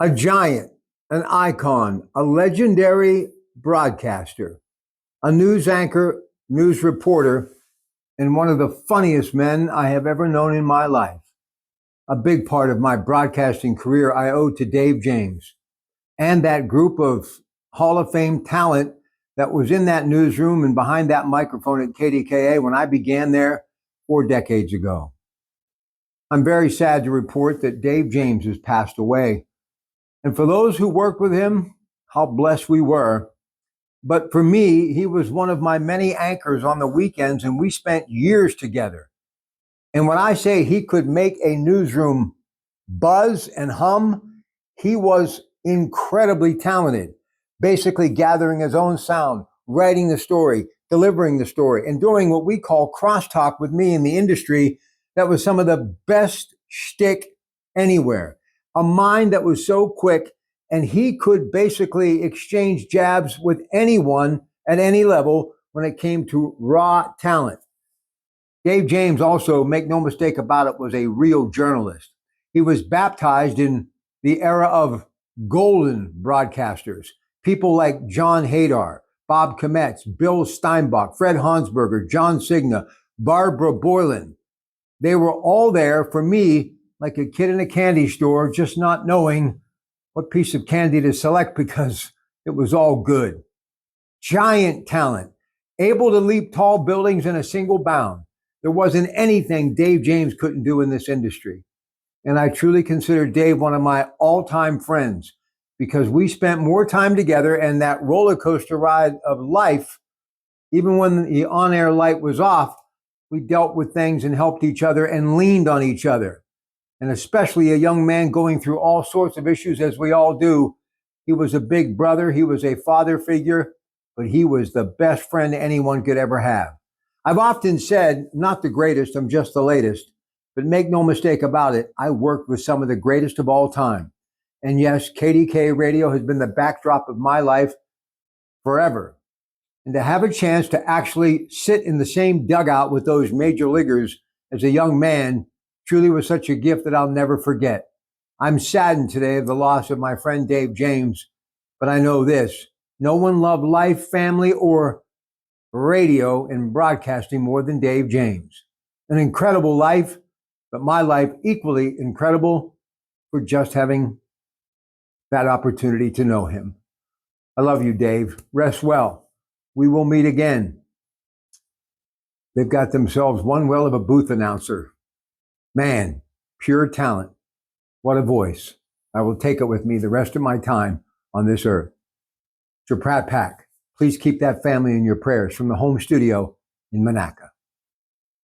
A giant, an icon, a legendary broadcaster, a news anchor, news reporter, and one of the funniest men I have ever known in my life. A big part of my broadcasting career I owe to Dave James and that group of Hall of Fame talent that was in that newsroom and behind that microphone at KDKA when I began there 4 decades ago. I'm very sad to report that Dave James has passed away. And for those who worked with him, how blessed we were. But for me, he was one of my many anchors on the weekends, and we spent years together. And when I say he could make a newsroom buzz and hum, he was incredibly talented, basically gathering his own sound, writing the story, delivering the story, and doing what we call crosstalk with me in the industry. That was some of the best shtick anywhere. A mind that was so quick, and he could basically exchange jabs with anyone at any level when it came to raw talent. Dave James also, make no mistake about it, was a real journalist. He was baptized in the era of golden broadcasters, people like John Hadar, Bob Kometz, Bill Steinbach, Fred Hansberger, John Cigna, Barbara Boylan. They were all there for me like a kid in a candy store, just not knowing what piece of candy to select because it was all good. Giant talent, able to leap tall buildings in a single bound. There wasn't anything Dave James couldn't do in this industry. And I truly consider Dave one of my all-time friends because we spent more time together, and that roller coaster ride of life, even when the on-air light was off, we dealt with things and helped each other and leaned on each other. And especially a young man going through all sorts of issues, as we all do. He was a big brother. He was a father figure, but he was the best friend anyone could ever have. I've often said, not the greatest, I'm just the latest, but make no mistake about it, I worked with some of the greatest of all time. And yes, KDK Radio has been the backdrop of my life forever. And to have a chance to actually sit in the same dugout with those major leaguers as a young man truly was such a gift that I'll never forget. I'm saddened today of the loss of my friend Dave James, but I know this: no one loved life, family, or radio and broadcasting more than Dave James. An incredible life, but my life equally incredible for just having that opportunity to know him. I love you, Dave. Rest well. We will meet again. They've got themselves one well of a booth announcer. Man, pure talent. What a voice. I will take it with me the rest of my time on this earth. To Pratt Pack, please keep that family in your prayers from the home studio in Monaca.